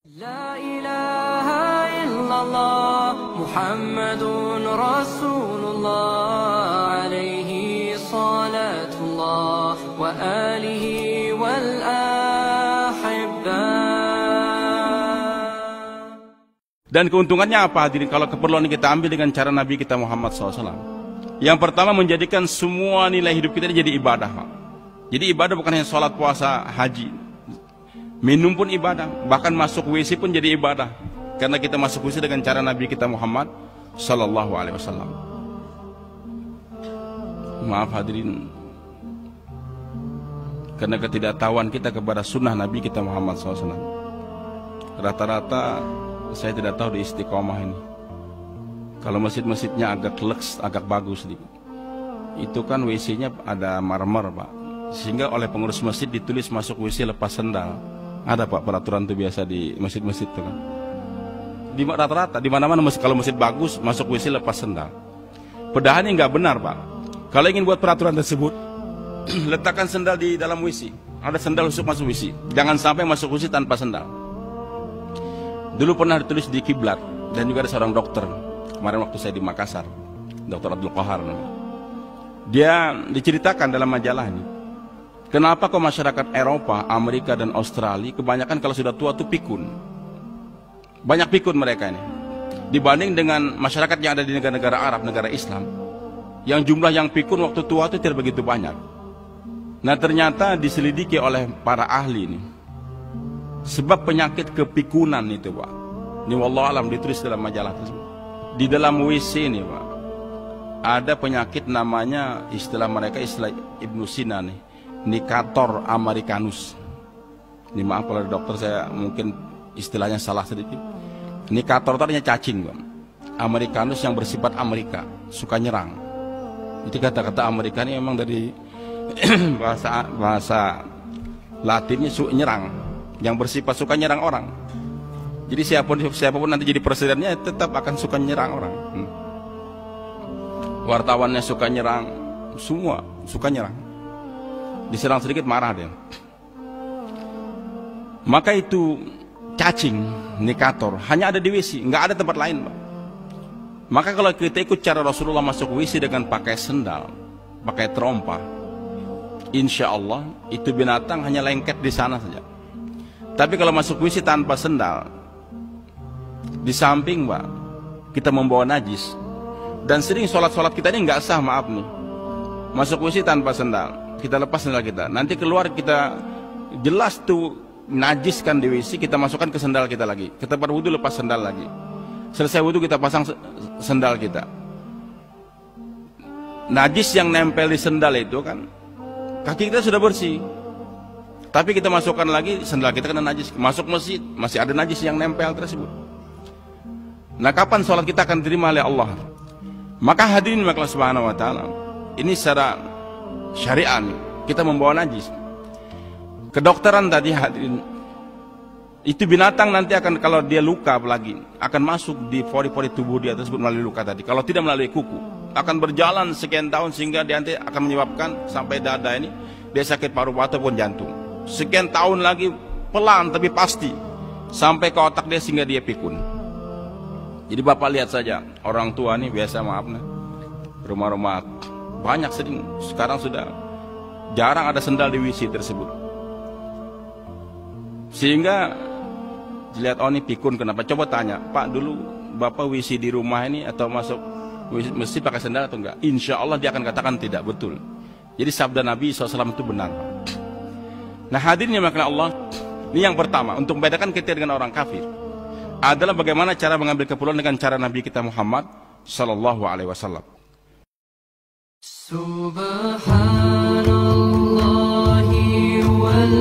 La ilaha illallah Muhammadun Rasulullah alaihi salatullah wa alihi wal ahibbah. Dan keuntungannya apa hadirin kalau keperluan kita ambil dengan cara Nabi kita Muhammad SAW? Yang pertama menjadikan semua nilai hidup kita jadi ibadah. Jadi ibadah bukan hanya sholat, puasa, haji. Minum pun ibadah, bahkan masuk WC pun jadi ibadah. Karena kita masuk WC dengan cara Nabi kita Muhammad Sallallahu Alaihi Wasallam. Maaf hadirin, karena ketidaktahuan kita kepada sunnah Nabi kita Muhammad SAW. Rata-rata saya tidak tahu di Istiqomah ini. Kalau masjid-masjidnya agak leks, agak bagus sedikit, itu kan WC-nya ada marmer pak, sehingga oleh pengurus masjid ditulis masuk WC lepas sendal. Ada pak peraturan itu biasa di masjid-masjid itu kan. Di rata-rata di mana-mana kalau masjid bagus masuk WC lepas sendal. Padahal ini nggak benar pak. Kalau ingin buat peraturan tersebut, letakkan sendal di dalam WC. Ada sendal khusus masuk WC. Jangan sampai masuk WC tanpa sendal. Dulu pernah ditulis di Kiblat dan juga ada seorang dokter. Kemarin waktu saya di Makassar, Dr. Abdul Qahar namanya. Dia diceritakan dalam majalah ini. Kenapa kok masyarakat Eropa, Amerika dan Australia kebanyakan kalau sudah tua tuh pikun. Banyak pikun mereka ini. Dibanding dengan masyarakat yang ada di negara-negara Arab, negara Islam, yang jumlah yang pikun waktu tua itu tidak begitu banyak. Nah ternyata diselidiki oleh para ahli ini. Sebab penyakit kepikunan itu pak. Ini wallahu alam ditulis dalam majalah tersebut. Di dalam WC ini pak, ada penyakit namanya, istilah mereka istilah Ibnu Sina nih, Nicator americanus. Ini maaf kalau dokter saya mungkin istilahnya salah sedikit. Nicator itu artinya cacing bang. Americanus yang bersifat Amerika, suka nyerang. Itu kata-kata Amerika ini memang dari bahasa Latinnya nyerang, yang bersifat suka nyerang orang. Jadi siapapun nanti jadi presidennya tetap akan suka nyerang orang. Wartawannya suka nyerang, semua suka nyerang. Diserang sedikit marah dia. Maka itu cacing, Nicator, hanya ada di WC, nggak ada tempat lain. Maka kalau kita ikut cara Rasulullah masuk WC dengan pakai sendal, pakai trompa, insya Allah itu binatang hanya lengket di sana saja. Tapi kalau masuk WC tanpa sendal, di samping pak, kita membawa najis. Dan sering sholat-sholat kita ini nggak sah, maaf nih. Masuk WC tanpa sendal, kita lepas sendal kita, nanti keluar kita jelas tuh najis kan di WC, kita masukkan ke sendal kita lagi. Ke tempat wudhu lepas sendal lagi. Selesai wudhu kita pasang sendal kita. Najis yang nempel di sendal itu kan, kaki kita sudah bersih, tapi kita masukkan lagi sendal kita kena najis. Masuk masjid masih ada najis yang nempel tersebut. Nah kapan sholat kita akan diterima oleh Allah? Maka hadirin maka subhanahu wa ta'ala, ini secara syariat kita membawa najis. Kedokteran tadi hadirin, itu binatang nanti akan, kalau dia luka apalagi, akan masuk di pori-pori tubuh dia tersebut melalui luka tadi. Kalau tidak melalui kuku, akan berjalan sekian tahun sehingga dia nanti akan menyebabkan sampai dada ini dia sakit paru-paru ataupun jantung. Sekian tahun lagi pelan tapi pasti sampai ke otak dia sehingga dia pikun. Jadi bapak lihat saja orang tua nih biasa, maaf nih, rumah-rumah banyak sering sekarang sudah jarang ada sendal di WC tersebut. Sehingga dilihat, oh ini pikun kenapa? Coba tanya, Pak dulu bapak WC di rumah ini atau masuk mesti pakai sendal atau enggak? Insya Allah dia akan katakan tidak, betul. Jadi sabda Nabi SAW itu benar. Nah hadirin yang dimuliakan Allah, ini yang pertama untuk membedakan kita dengan orang kafir adalah bagaimana cara mengambil keperluan dengan cara Nabi kita Muhammad Sallallahu Alaihi Wasallam. Subhanallah wal